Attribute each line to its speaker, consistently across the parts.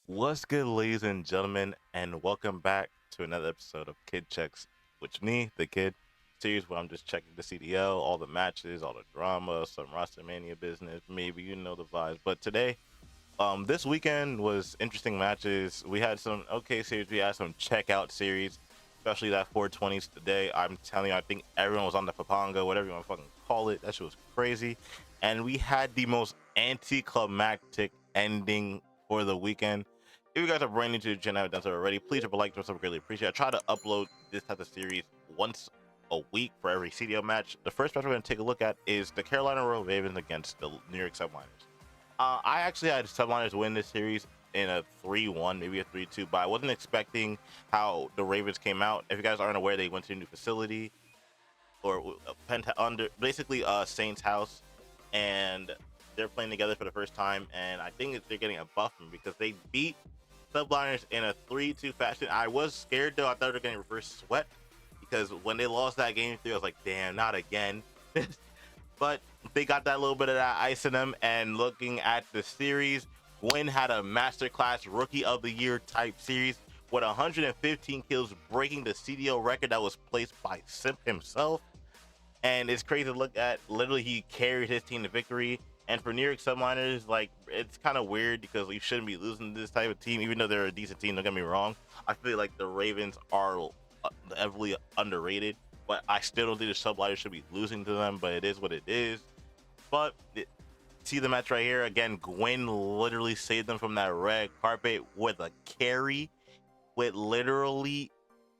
Speaker 1: What's good, ladies and gentlemen, and welcome back to another episode of Kid Checks, which me, the kid, series where I'm just checking the CDL, all the matches, all the drama, some roster mania business, maybe you know the vibes. But today, this weekend was interesting matches. We had some okay series, we had some checkout series, especially that 420s today. I'm telling you, I think everyone was on the Papanga, whatever you want to fucking call it. That shit was crazy. And we had the most anticlimactic ending for the weekend. If you guys are brand new to the channel, haven't done so already, please drop a like, drop some really appreciate it. I try to upload this type of series once a week for every CDL match. The first match we're going to take a look at is the Carolina Royal Ravens against the New York Subliners. I actually had Subliners win this series in a 3-1, maybe a 3-2, but I wasn't expecting how the Ravens came out. If you guys aren't aware, they went to a new facility or under basically Saints house, and they're playing together for the first time. And I think they're getting a buffing because they beat Subliners in a 3-2 fashion. I was scared though. I thought they were getting reverse swept because when they lost that game 3, I was like, damn, not again. But they got that little bit of that ice in them. And looking at the series, Gwyn had a masterclass rookie of the year type series with 115 kills, breaking the CDL record that was placed by Simp himself. And it's crazy to look at. Literally, he carried his team to victory. And for New York Subliners, like, it's kind of weird because we shouldn't be losing to this type of team, even though they're a decent team. Don't get me wrong. I feel like the Ravens are heavily underrated, but I still don't think the Subliners should be losing to them. But it is what it is. But see the match right here again. Gwyn literally saved them from that red carpet with a carry, with literally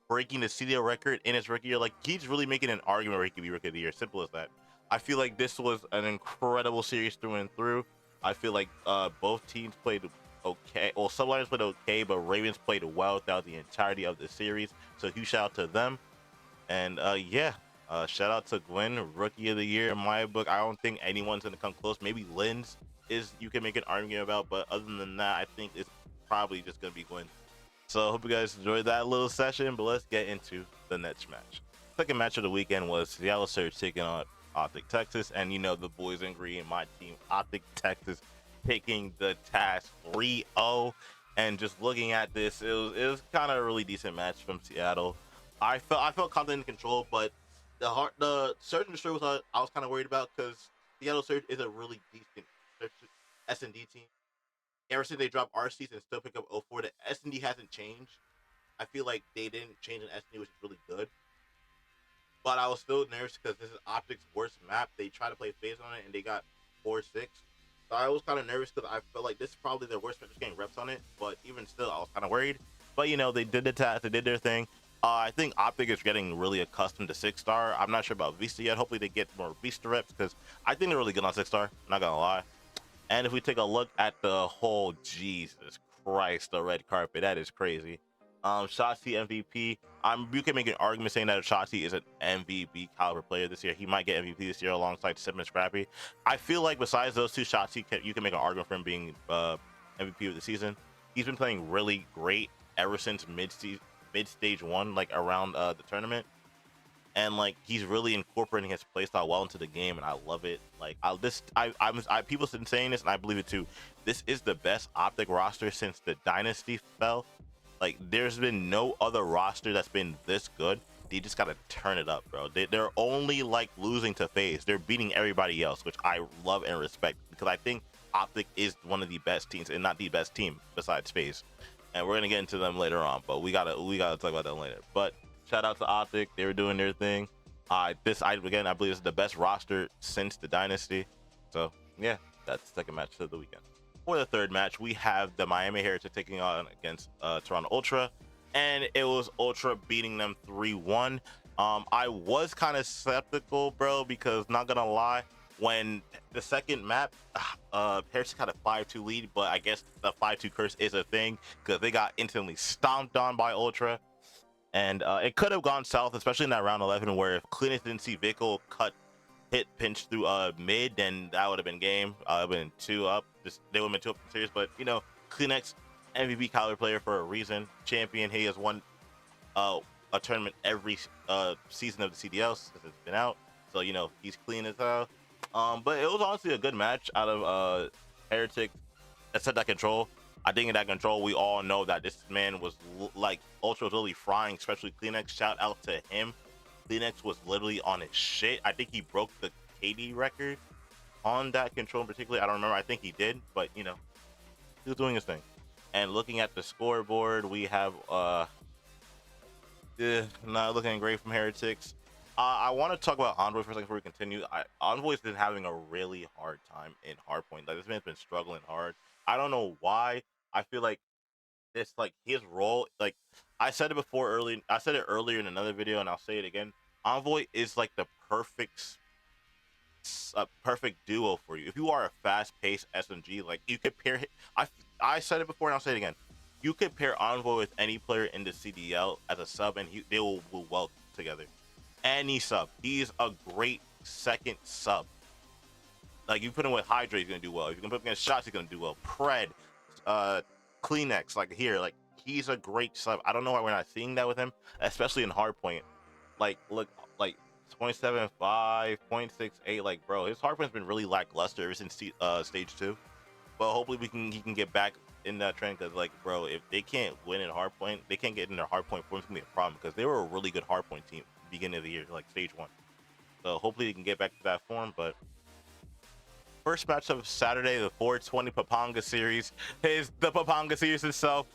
Speaker 1: breaking the CDL record in his rookie year. Like, he's really making an argument where he could be rookie of the year. Simple as that. I feel like this was an incredible series through and through. I feel like both teams played okay. Well, Subliners played okay, but Ravens played well throughout the entirety of the series. So huge shout out to them. And yeah, shout out to Gwyn, rookie of the year in my book. I don't think anyone's gonna come close. Maybe Lynn's is you can make an argument about, but other than that, I think it's probably just gonna be Gwyn. So I hope you guys enjoyed that little session, but let's get into the next match. Second match of the weekend was Seattle Surge taking on Optic Texas, and you know the boys in green, my team, Optic Texas, taking the task 3-0. And just looking at this, it was kind of a really decent match from Seattle. I felt confident in control, but the Surge and Destroy was I was kind of worried about because Seattle Surge is a really decent S&D team. Ever since they dropped RCs and still pick up 04, the S&D hasn't changed. I feel like they didn't change an S&D, which is really good. But I was still nervous because this is Optic's worst map. They tried to play FAZE on it and they got 4-6. So I was kind of nervous because I felt like this is probably their worst match, just getting reps on it. But even still, I was kind of worried. But you know, they did the task, they did their thing. I think Optic is getting really accustomed to 6-star. I'm not sure about Vista yet. Hopefully they get more Vista reps because I think they're really good on 6-star. Not gonna lie. And if we take a look at the whole, Jesus Christ, the red carpet, that is crazy. Shotzi MVP. You can make an argument saying that Shotzi is an MVP caliber player this year. He might get MVP this year alongside Sim and Scrappy. I feel like besides those two, Shotzi, you can make an argument for him being MVP of the season. He's been playing really great ever since mid stage one, like around the tournament. And like he's really incorporating his playstyle well into the game, and I love it. Like people have been saying this, and I believe it too. This is the best Optic roster since the Dynasty fell. Like there's been no other roster that's been this good. They just gotta turn it up, bro. They're only like losing to FaZe. They're beating everybody else, which I love and respect because I think Optic is one of the best teams, and not the best team besides FaZe. And we're gonna get into them later on, but we gotta talk about them later. But shout out to Optic, they were doing their thing. I believe this is the best roster since the Dynasty. So yeah, that's the second match of the weekend. For the third match, we have the Miami Heretic taking on against Toronto Ultra, and it was Ultra beating them 3-1. I was kind of skeptical, bro, because not gonna lie, when the second map, Heretic had a 5-2 lead, but I guess the 5-2 curse is a thing because they got instantly stomped on by Ultra. And it could have gone south, especially in that round 11, where if Cleanest didn't see Vickle hit pinch through mid, then that would have been game. It would have been 2 up. They would have been 2 up in series. But you know, Kleenex MVP caliber player for a reason. Champion. He has won a tournament every season of the CDL since it's been out. So you know he's clean as hell. But it was honestly a good match out of Heretic that set that control. I think in that control, we all know that this man was like ultra literally frying, especially Kleenex. Shout out to him. Kleenex was literally on his shit. I think he broke the KD record on that control in particular. I don't remember. I think he did, but you know, he was doing his thing. And looking at the scoreboard, we have not looking great from Heretics. I want to talk about Envoy for a second before we continue. Envoy's been having a really hard time in hardpoint. Like, this man's been struggling hard. I don't know why. I feel like it's like his role. Like, I said it earlier in another video, and I'll say it again. Envoy is like the perfect duo for you. If you are a fast-paced SMG, like, you could pair. I said it before, and I'll say it again. You could pair Envoy with any player in the CDL as a sub, and they will well together. Any sub. He's a great second sub. Like, you put him with Hydra, he's gonna do well. If you can put him against shots, he's gonna do well. Pred, Kleenex, like here, like, he's a great sub. I don't know why we're not seeing that with him, especially in hardpoint. Like, look, like 0.75, 0.68, like, bro, his hardpoint's been really lackluster ever since stage 2. But hopefully he can get back in that trend, because, like, bro, if they can't win in hardpoint, they can't get in their hardpoint form, it's gonna be a problem, because they were a really good hardpoint team beginning of the year, like stage 1. So hopefully they can get back to that form. But first match of Saturday, the 420 Papanga series, is the Papanga series itself.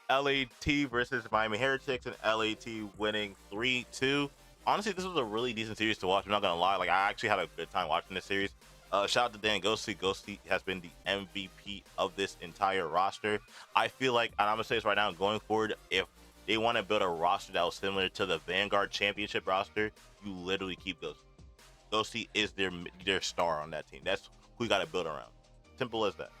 Speaker 1: LAT versus Miami Heretics, and LAT winning 3-2. Honestly, this was a really decent series to watch. I'm not gonna lie. Like, I actually had a good time watching this series. Shout out to Dan Ghosty. Ghosty has been the MVP of this entire roster. I feel like, and I'm gonna say this right now, going forward, if they want to build a roster that was similar to the Vanguard Championship roster, you literally keep Ghosty. Ghosty is their star on that team. That's who you got to build around. Simple as that.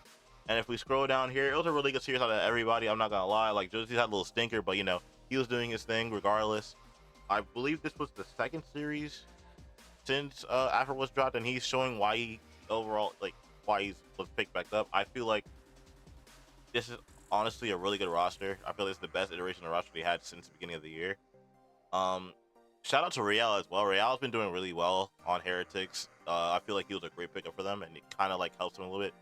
Speaker 1: And if we scroll down here, it was a really good series out of everybody. I'm not gonna lie. Like, Josie had a little stinker, but, you know, he was doing his thing regardless. I believe this was the second series since Afro was dropped, and he's showing why he overall, like, why he was picked back up. I feel like this is honestly a really good roster. I feel it's the best iteration of the roster we had since the beginning of the year. Shout out to Real as well. Real's been doing really well on Heretics. I feel like he was a great pickup for them, and it kind of, like, helps him a little bit.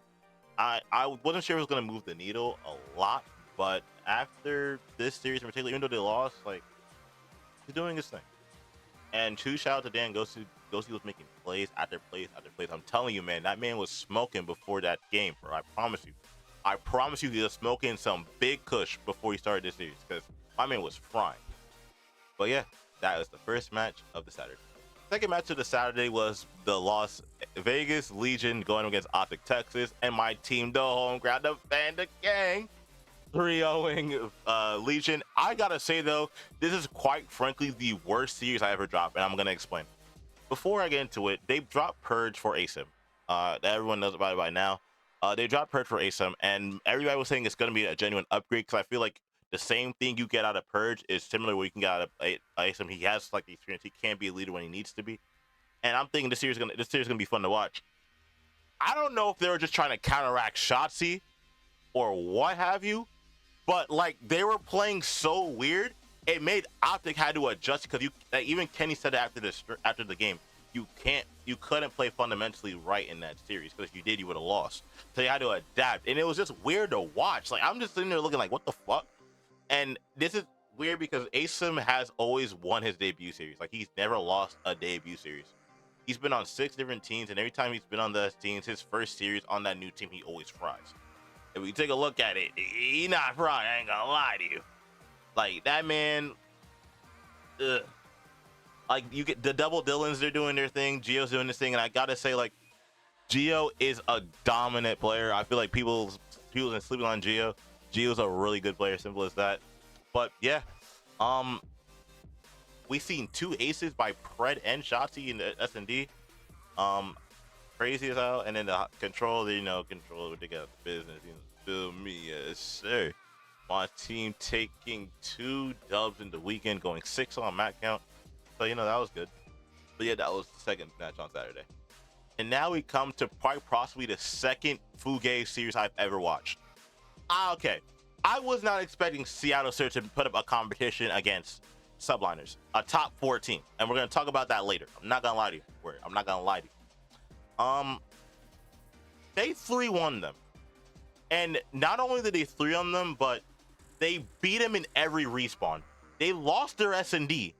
Speaker 1: I wasn't sure it was going to move the needle a lot, but after this series in particular, even though they lost, like, he's doing his thing. And shout out to Dan Ghosty. Ghosty was making plays after plays after plays. I'm telling you, man, that man was smoking before that game, bro. I promise you. I promise you, he was smoking some big kush before he started this series, because my man was frying. But yeah, that was the first match of the Saturday. Second match of the Saturday was the Las Vegas Legion going against Optic Texas, and my team, the home ground, the Bandit Gang, 3-0ing Legion. I gotta say though, this is quite frankly the worst series I ever dropped, and I'm gonna explain. Before I get into it, they dropped Purge for ASIM. Everyone knows about it by now. They dropped Purge for ASIM, and everybody was saying it's gonna be a genuine upgrade, because I feel like the same thing you get out of Purge is similar what you can get out of ASIM. He has, like, the experience. He can be a leader when he needs to be. And I'm thinking this series is gonna be fun to watch. I don't know if they were just trying to counteract Shotzi or what have you, but, like, they were playing so weird, it made Optic had to adjust, because even Kenny said it after the game. You couldn't play fundamentally right in that series, because if you did, you would have lost. So you had to adapt, and it was just weird to watch. Like, I'm just sitting there looking like, what the fuck? And this is weird because ASIM has always won his debut series. Like, he's never lost a debut series. He's been on 6 different teams, and every time he's been on those teams, his first series on that new team, he always fries. If we take a look at it, he not frying, I ain't gonna lie to you. Like, that man, like, you get the double Dylans, they're doing their thing, Gio's doing this thing, and I gotta say, like, Gio is a dominant player. I feel like people's been sleeping on Gio. Gio's a really good player, simple as that. But yeah, we seen 2 aces by Pred and Shotzi in the S&D. Crazy as hell. And then the control, control, they got business, feel me, yes sir. My team taking 2 dubs in the weekend, going 6 on mat count. So, that was good. But yeah, that was the second match on Saturday. And now we come to quite possibly the second Fugue series I've ever watched. Okay, I was not expecting Seattle Surge to put up a competition against Subliners, a top 4 team, and we're gonna talk about that later. I'm not gonna lie to you. They 3-1 them, And not only did they 3 on them, but they beat him in every respawn. They lost their S&D,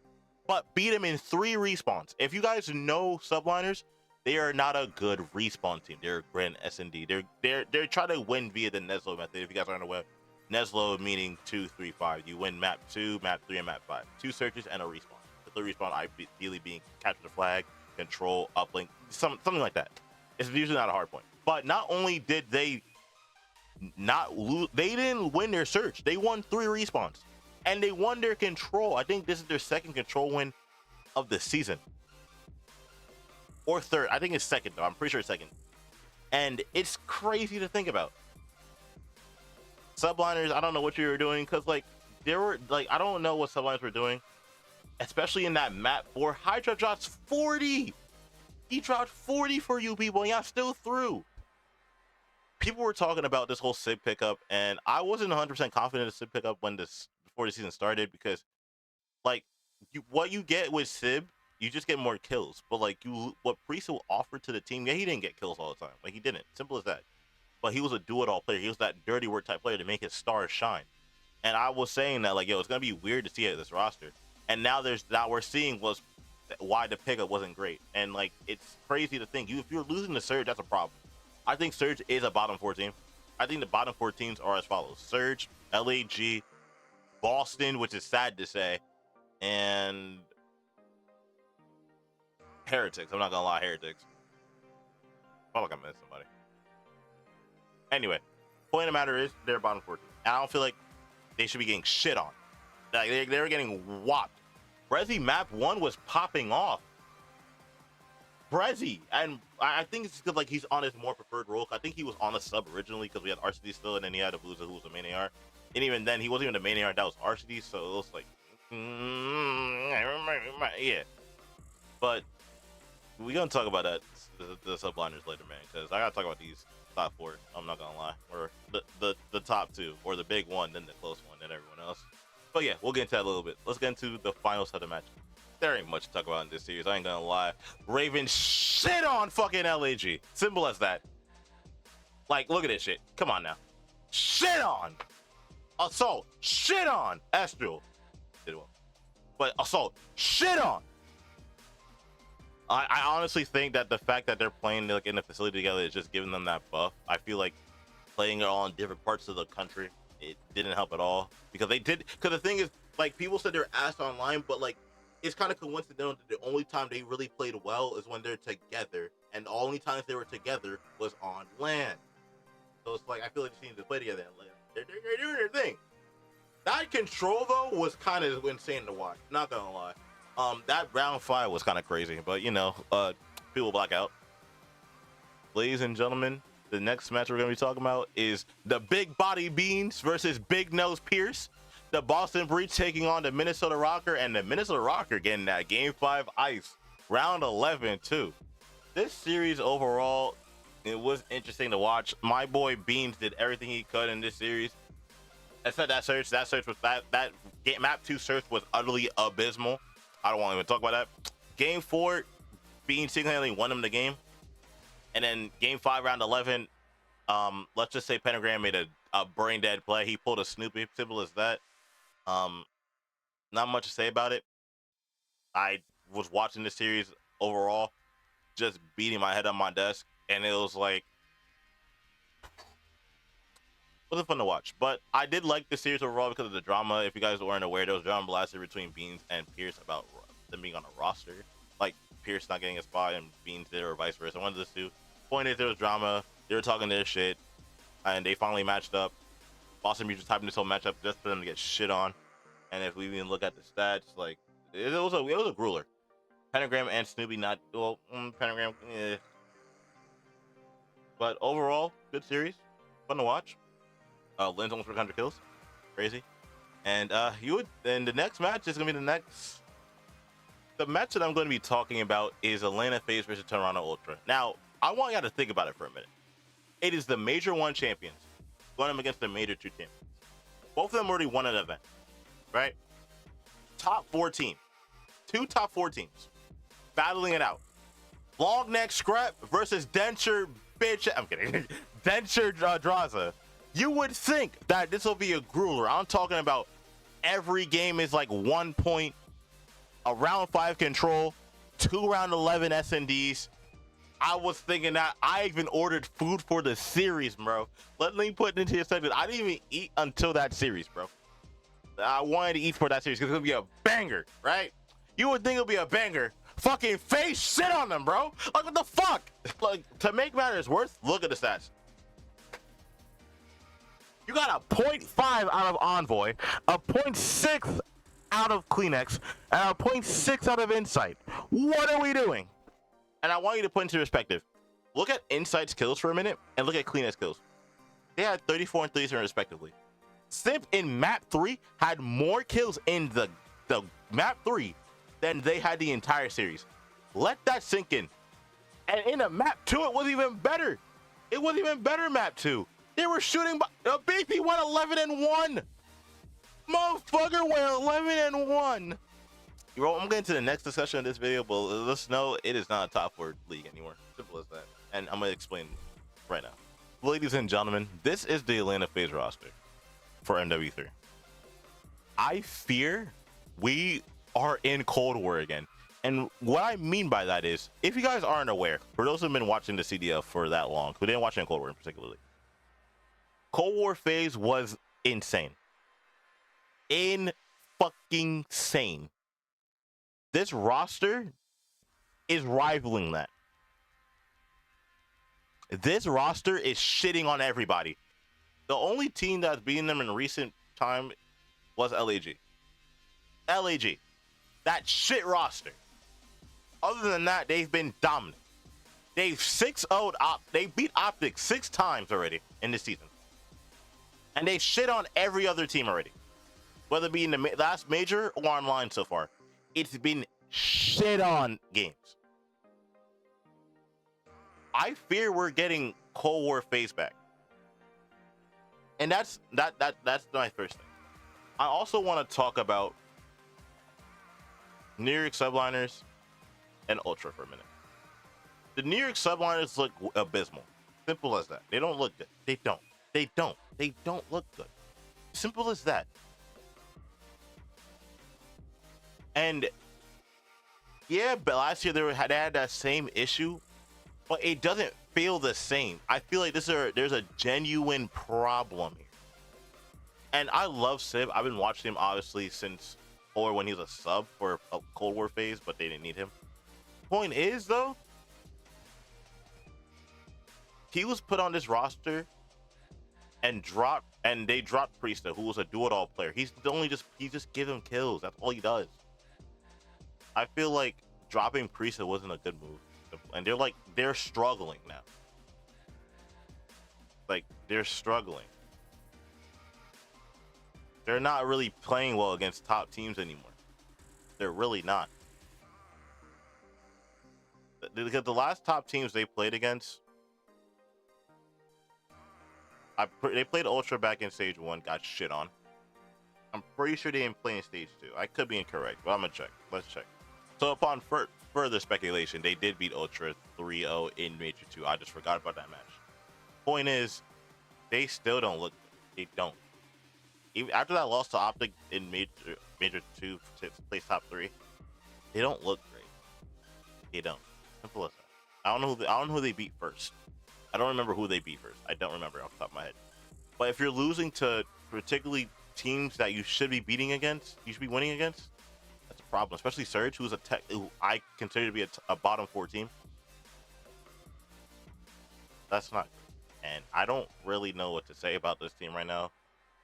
Speaker 1: but beat him in 3 respawns. If you guys know subliners, they are not a good respawn team. They're a grand S&D. They're trying to win via the Neslo method. If you guys aren't aware, Neslo meaning 2, 3, 5. You win map 2, map 3, and map 5. 2 searches and a respawn. The 3rd respawn ideally being capture the flag, control, uplink, something like that. It's usually not a hard point. But not only did they not lose, they didn't win their search. They won 3 respawns, and they won their control. I think this is their 2nd control win of the season, or 3rd. I think it's 2nd though. I'm pretty sure it's 2nd. And it's crazy to think about. Subliners, I don't know what you were doing, because like there were like I don't know what subliners were doing, especially in that map 4. Hydra drops 40. He dropped 40 for you people, and y'all still through. People were talking about this whole SIB pickup, and I wasn't 100% confident of SIB pickup before the season started, because like what you get with SIB, you just get more kills. But like what Priest will offer to the team, yeah, he didn't get kills all the time. Like he didn't. Simple as that. But he was a do-it-all player. He was that dirty work type player to make his stars shine. And I was saying that like, yo, it's gonna be weird to see it at this roster. And now we're seeing was why the pickup wasn't great. And like it's crazy to think if you're losing the Surge, that's a problem. I think Surge is a bottom 4 team. I think the bottom 4 teams are as follows: Surge, LAG, Boston, which is sad to say, and Heretics. I'm not gonna lie, Heretics. I feel like I missed somebody. Anyway, point of the matter is they're bottom 4 team. And I don't feel like they should be getting shit on. Like they were getting whopped. Brezzy map 1 was popping off. Brezzy, and I think it's because like he's on his more preferred role. I think he was on a sub originally because we had RCD still, and then he had a Bluza who was a main AR. And even then, he wasn't even the main AR. That was RCD, so it was like, yeah. But we're gonna talk about that the subliners later, man, because I gotta talk about these top 4. I'm not gonna lie, or the top 2, or the big one, then the close one, then everyone else. But yeah, we'll get into that a little bit. Let's get into the final set of matches. There ain't much to talk about in this series. I ain't gonna lie. Raven shit on fucking LAG. Simple as that. Like, look at this shit. Come on now. Shit on. Assault. Shit on. Astral. Did well. But Assault. Shit on. I honestly think that the fact that they're playing like in the facility together is just giving them that buff. I feel like playing it all in different parts of the country, it didn't help at all. Because they did. Because the thing is, like, people said they're ass online, but like, it's kind of coincidental that the only time they really played well is when they're together, and the only times they were together was on LAN. So it's like I feel like they need to play together on LAN. They're doing their thing. That control though was kind of insane to watch. Not gonna lie. That round 5 was kind of crazy, but you know, people black out. Ladies and gentlemen, the next match we're gonna be talking about is the Big Body Beans versus Big Nose Pierce. The Boston Breach taking on the Minnesota Rocker, and the Minnesota Rocker getting that Game 5 ice. Round 11, too. This series overall, it was interesting to watch. My boy Beans did everything he could in this series. Except that search. That search was that map 2 search was utterly abysmal. I don't want to even talk about that. Game 4, Beans single-handedly won him the game. And then Game 5, round 11, let's just say Pentagram made a brain-dead play. He pulled a Snoopy. Simple as that. Not much to say about it. I was watching the series overall, just beating my head on my desk, and it was like, it wasn't fun to watch. But I did like the series overall because of the drama. If you guys weren't aware, there was drama blasted between Beans and Pierce about them being on a roster, like Pierce not getting a spot and Beans did, or vice versa. One of the two. Point is, there was drama. They were talking their shit, and they finally matched up. Boston Breach was typing this whole matchup just for them to get shit on. And if we even look at the stats, like it was a grueler. Pentagram and Snoopy not well. Pentagram, eh. But overall, good series, fun to watch. Lynn's almost 100 kills, crazy. And then the next match is gonna be the match that I'm going to be talking about is Atlanta FaZe versus Toronto Ultra. Now, I want y'all to think about it for a minute. It is the Major 1 champions going up against the Major 2 champions. Both of them already won an event, right? Top 4 team. 2 top 4 teams battling it out. Long Neck Scrap versus Denture bitch. I'm kidding. Denture Draza. You would think that this will be a grueler. I'm talking about every game is like 1 point, a round 5 control, 2 round 11 S&Ds. I was thinking that. I even ordered food for the series, bro. Let me put it into your sentence. I didn't even eat until that series, bro. I wanted to eat for that series because it's gonna be a banger, right? You would think it'll be a banger. Fucking FaZe shit on them, bro. Like, what the fuck? Like, to make matters worse, look at the stats. You got a 0.5 out of Envoy, a 0.6 out of Kleenex, and a 0.6 out of Insight. What are we doing? And I want you to put into perspective. Look at Insight's kills for a minute, and look at Kleenex kills. They had 34 and 37 respectively. Simp in map 3 had more kills in the map 3 than they had the entire series. Let that sink in. And in a map 2, it was even better. It was even better map 2. They were shooting by BP went 11-1. Motherfucker went 11-1. I'm getting to the next discussion of this video, but let's know it is not a top 4 league anymore. Simple as that. And I'm gonna explain right now. Ladies and gentlemen, this is the Atlanta FaZe roster for MW3. I fear we are in Cold War again. And what I mean by that is, if you guys aren't aware, for those who have been watching the CDL for that long, who didn't watch it in Cold War in particularly, Cold War FaZe was insane. Fucking sane. This roster is rivaling that. This roster is shitting on everybody. The only team that's beaten them in recent time was LAG. LAG. That shit roster. Other than that, they've been dominant. They've 6-0'd they beat Optics 6 times already in this season. And they shit on every other team already. Whether it be in the last major or online so far. It's been shit on games. I fear we're getting Cold War FaZe back. And that's my first thing. I also want to talk about New York Subliners and Ultra for a minute. The New York Subliners look abysmal. Simple as that. They don't look good. They don't. They don't look good. Simple as that. And yeah, but last year they had that same issue, but it doesn't feel the same. I feel like there's a genuine problem here. And I love Sib. I've been watching him obviously since or when he was a sub for a Cold War phase, but they didn't need him. Point is though, he was put on this roster and they dropped Priesta, who was a do-it-all player. He just give him kills. That's all he does. I feel like dropping Priesta wasn't a good move. And they're struggling now. Like, they're struggling. They're not really playing well against top teams anymore. They're really not. Because the last top teams they played against, they played Ultra back in Stage 1, got shit on. I'm pretty sure they didn't play in Stage 2. I could be incorrect, but I'm gonna check. Let's check. So upon further speculation, they did beat Ultra 3-0 in Major 2. I just forgot about that match. Point is, they still don't look good. They don't. Even after that loss to Optic in Major 2 to place top 3, they don't look great. They don't. Simple as that. I don't know who they beat first. I don't remember who they beat first. I don't remember off the top of my head. But if you're losing to particularly teams that you should be beating against, you should be winning against, that's a problem. Especially Surge, who I consider to be a bottom 4 team. That's not good. And I don't really know what to say about this team right now.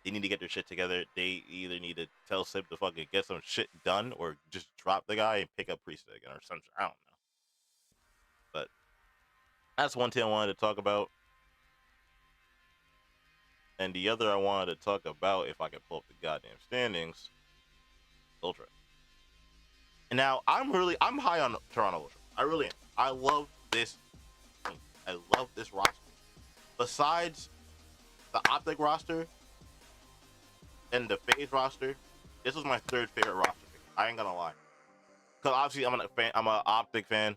Speaker 1: They need to get their shit together. They either need to tell Sip to fucking get some shit done or just drop the guy and pick up Priesta again or something. I don't know. But that's one thing I wanted to talk about. And the other I wanted to talk about, if I could pull up the goddamn standings, Ultra. And now I'm high on Toronto Ultra. I really am. I love this team. I love this roster. Besides the Optic roster and the FaZe roster, this was my 3rd favorite roster pick. I ain't gonna lie. Because obviously I'm an Optic fan.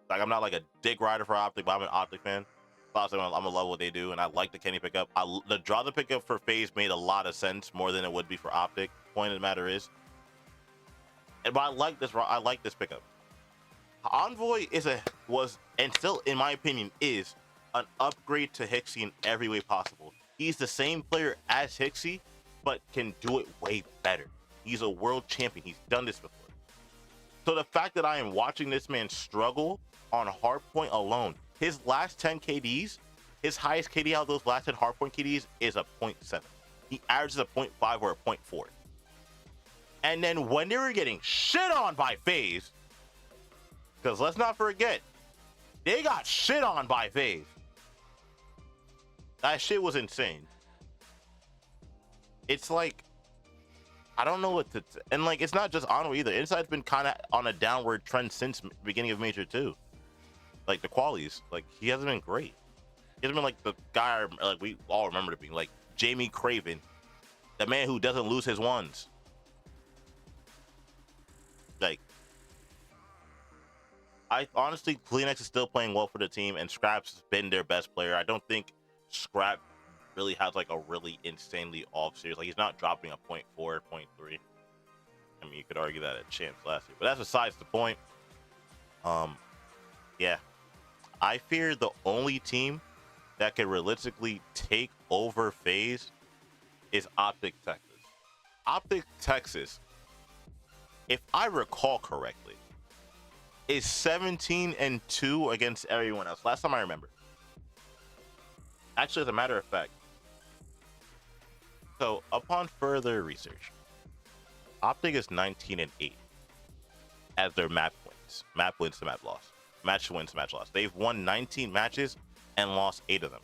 Speaker 1: Like, I'm not like a dick rider for Optic, but I'm an Optic fan. I'm gonna love what they do, and I like the Kenny pickup. The draw the pickup for FaZe made a lot of sense, more than it would be for Optic. Point of the matter is, but I like this. I like this pickup. Envoy was and still, in my opinion, is an upgrade to Hixie in every way possible. He's the same player as Hixie, but can do it way better. He's a world champion. He's done this before. So the fact that I am watching this man struggle on hardpoint alone, his last 10 KDs, his highest KD out of those last 10 hardpoint KDs is a 0.7. He averages a 0.5 or a 0.4. And then when they were getting shit on by FaZe, because let's not forget, they got shit on by FaZe. That shit was insane. It's like, I don't know what to, and like, it's not just Onward either. Inside's been kind of on a downward trend since beginning of Major 2. Like the qualies, like he hasn't been great. He hasn't been like the guy like we all remember to be, like Jamie Craven, the man who doesn't lose his ones. Like, I honestly, Kleenex is still playing well for the team, and Scrap's been their best player. I don't think Scrap really has like a really insanely off series. Like, he's not dropping a 0.4, 0.3. I mean, you could argue that at Champs last year, but that's besides the point. Yeah, I fear the only team that can realistically take over FaZe is Optic Texas. Optic Texas, if I recall correctly, is 17-2 against everyone else. Last time I remember. Actually, as a matter of fact, so upon further research, Optic is 19-8 as their map wins. Map wins to map loss. Match wins to match loss. They've won 19 matches and lost 8 of them.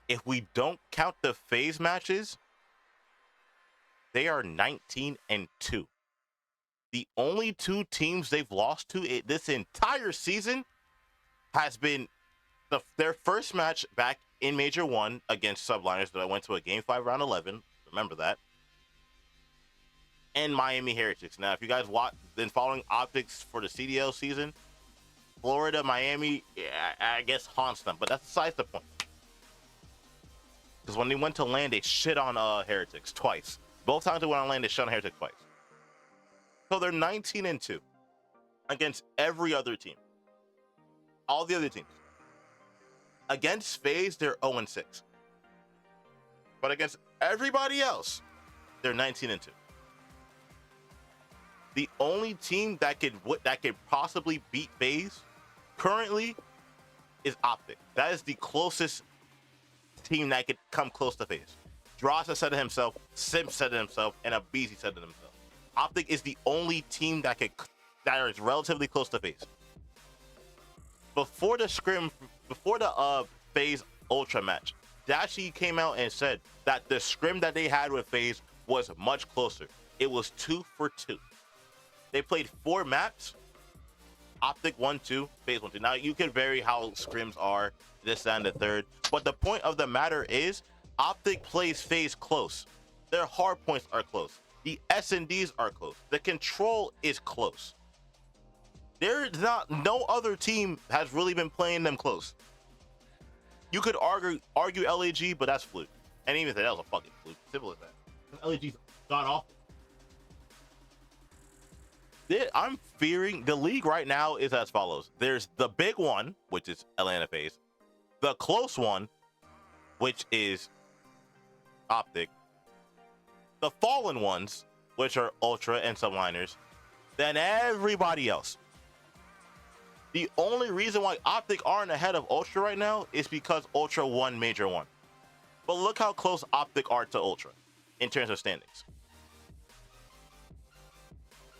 Speaker 1: If we don't count the FaZe matches, they are 19-2. The only 2 teams they've lost to this entire season has been their first match back in Major 1 against Subliners that I went to a Game 5 round 11. Remember that. And Miami Heretics. Now, if you guys been following Optics for the CDL season, Florida, Miami, yeah, I guess haunts them. But that's besides the point. Because when they went to land, they shit on Heretics twice. Both times they went on land, they shit on Heretics twice. So they're 19-2 against every other team. All the other teams. Against FaZe, they're 0-6. But against everybody else, they're 19-2. The only team that could possibly beat FaZe currently is Optic. That is the closest team that could come close to FaZe. Dross has said it himself, Simp said it himself, and Abizi said it himself. Optic is the only team that is relatively close to FaZe. Before the FaZe Ultra match, Dashi came out and said that the scrim that they had with FaZe was much closer. It was 2 for 2. They played 4 maps. Optic 1-2, FaZe 1-2. Now you can vary how scrims are, this and the third, but the point of the matter is Optic plays FaZe close. Their hard points are close. The S&Ds are close. The control is close. No other team has really been playing them close. You could argue LAG, but that's fluke. And even if that was a fucking fluke, simple as that. LAG's god awful. I'm fearing the league right now is as follows. There's the big one, which is Atlanta FaZe. The close one, which is Optic. The fallen ones, which are Ultra and Subliners. Then everybody else. The only reason why Optic aren't ahead of Ultra right now is because Ultra won Major 1. But look how close Optic are to Ultra in terms of standings.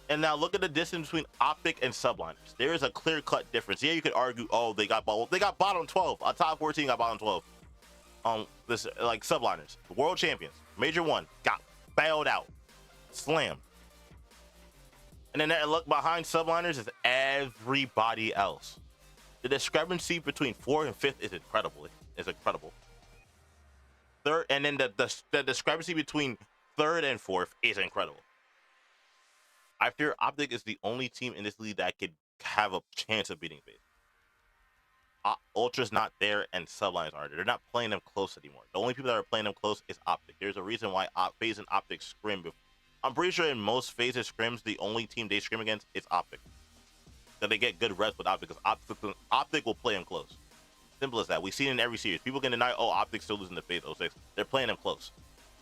Speaker 1: And now look at the distance between Optic and Subliners. There is a clear-cut difference. Yeah, you could argue, oh, they got bottom 12. A top 14 got bottom 12. This like Subliners, world champions, Major 1, got bailed out, slammed. And then look behind Subliners is everybody else. The discrepancy between 4th and 5th is incredible. It's incredible. Third, and then the discrepancy between 3rd and 4th is incredible. I fear Optic is the only team in this league that could have a chance of beating FaZe. Ultra's not there and Sublines aren't there. They're not playing them close anymore. The only people that are playing them close is Optic. There's a reason why FaZe and Optic scrim. I'm pretty sure in most FaZe scrims, the only team they scrim against is Optic. That they get good reps with Optic because Optic will play them close. Simple as that. We've seen it in every series. People can deny, oh, Optic's still losing to FaZe 06. They're playing them close.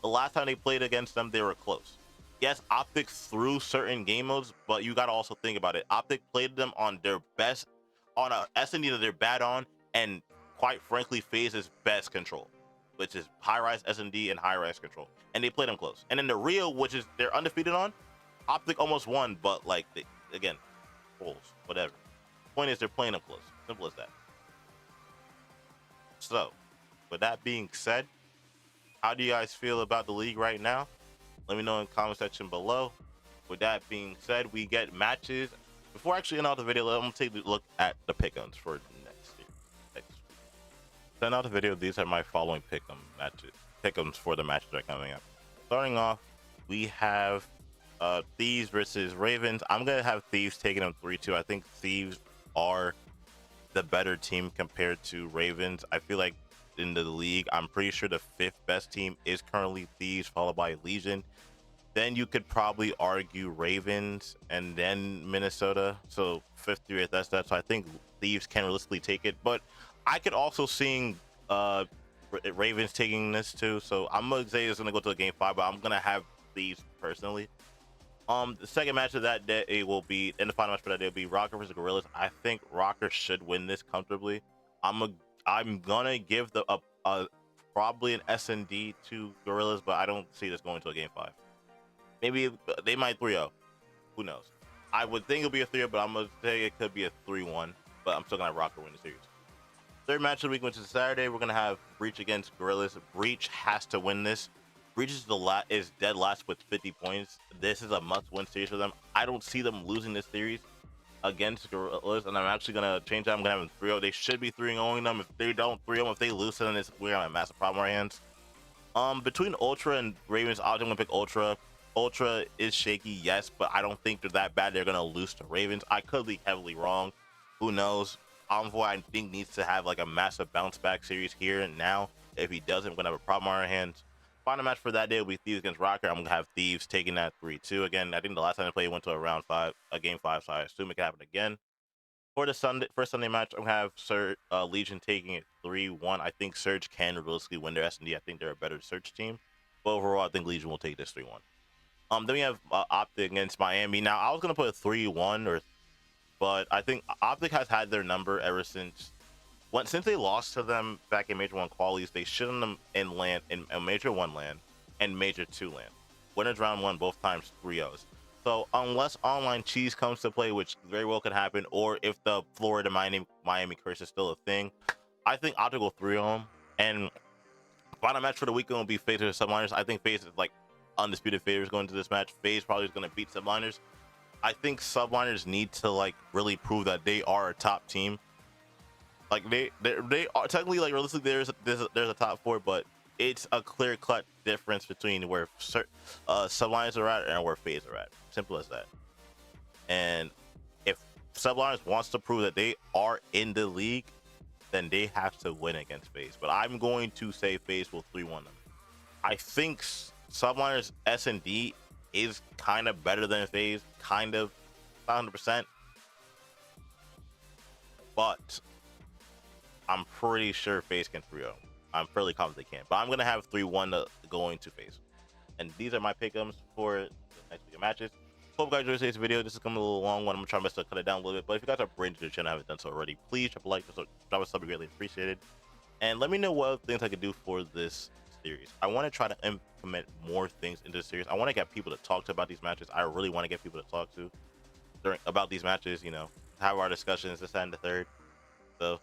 Speaker 1: The last time they played against them, they were close. Yes, Optic threw certain game modes, but you got to also think about it. Optic played them on their best, on a S&D that they're bad on, and quite frankly, FaZe's best control, which is high-rise S&D and high-rise control. And they played them close. And in the Rio, which is they're undefeated on, Optic almost won, but like, again, holes, whatever. Point is, they're playing them close. Simple as that. So, with that being said, how do you guys feel about the league right now? Let me know in the comment section below. With that being said, we get matches. Before I actually end out the video, I'm going to take a look at the pick'ems for next week. Send out the video. These are my following pick'ems for the matches that are coming up. Starting off, we have Thieves versus Ravens. I'm going to have Thieves taking them 3-2. I think Thieves are the better team compared to Ravens. I feel like in the league, I'm pretty sure the 5th best team is currently Thieves, followed by Legion. Then you could probably argue Ravens and then Minnesota. So 5th through 8th, that's that. So I think Thieves can realistically take it. But I could also see Ravens taking this too. So I'm gonna say it's gonna go to a game 5, but I'm gonna have Thieves personally. The second match of that day will be, and the final match for that day will be Rocker versus Gorillas. I think Rocker should win this comfortably. I'm gonna give probably an S&D to Gorillas, but I don't see this going to a game 5. Maybe they might 3-0. Who knows? I would think it'll be a 3-0, but I'm gonna say it could be a 3-1. But I'm still gonna have Rocker win the series. Third match of the week, which is Saturday, we're gonna have Breach against Gorillas. Breach has to win this. Breach is dead last with 50 points. This is a must-win series for them. I don't see them losing this series against Gorillas, and I'm actually gonna change that. I'm gonna have them 3-0. They should be 3-0ing them. If they don't 3-0, if they lose, then we're gonna have a massive problem on our hands. Between Ultra and Ravens, I'm gonna pick Ultra. Ultra is shaky, yes, but I don't think they're that bad. They're gonna lose to Ravens. I could be heavily wrong. Who knows? Envoy, I think, needs to have like a massive bounce back series here and now. If he doesn't, we're gonna have a problem on our hands. Final match for that day will be Thieves against Rocker. I'm gonna have Thieves taking that 3-2. Again, I think the last time they played went to a game 5, so I assume it can happen again. For the first Sunday match, I'm gonna have Legion taking it 3-1. I think Surge can realistically win their S&D. I think they're a better Surge team, but overall, I think Legion will take this 3-1. Then we have Optic against Miami. Now, I was gonna put a 3-1, but I think Optic has had their number ever since they lost to them back in Major 1 qualies. They shouldn't them in Major 1 land and Major 2 land. Winners round 1 both times 3-0s. So unless online cheese comes to play, which very well could happen, or if the Florida Miami curse is still a thing, I think Optic will 3-0 them. And final match for the weekend will be FaZe versus Subliners. I think FaZe is like undisputed favorites going to this match. FaZe probably is going to beat Subliners. I think Subliners need to like really prove that they are a top team. Like they are technically, like realistically, there's a top 4, but it's a clear-cut difference between where Subliners are at and where FaZe are at. Simple as that. And if Subliners wants to prove that they are in the league, then they have to win against FaZe. But I'm going to say FaZe will 3-1 them. I think Subliners S&D is kind of better than FaZe, kind of, not 100%, but I'm pretty sure FaZe can 3-0. I'm fairly confident they can, but I'm gonna have 3-1 going to FaZe. And these are my pick'ems for the next week of matches. Hope you guys enjoyed today's video. This is coming a little long one. I'm gonna try my best to cut it down a little bit, but if you guys are brand new to the channel and haven't done so already, please drop a like, drop a sub, be greatly appreciated. And let me know what things I could do for this series. I want to try to implement more things into the series. I want to get people to talk to about these matches. I really want to get people to talk to about these matches, you know, have our discussions, this, that, and the third. So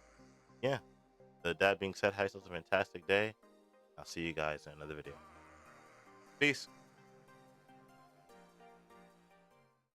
Speaker 1: yeah, that being said, have yourselves a fantastic day. I'll see you guys in another video. Peace.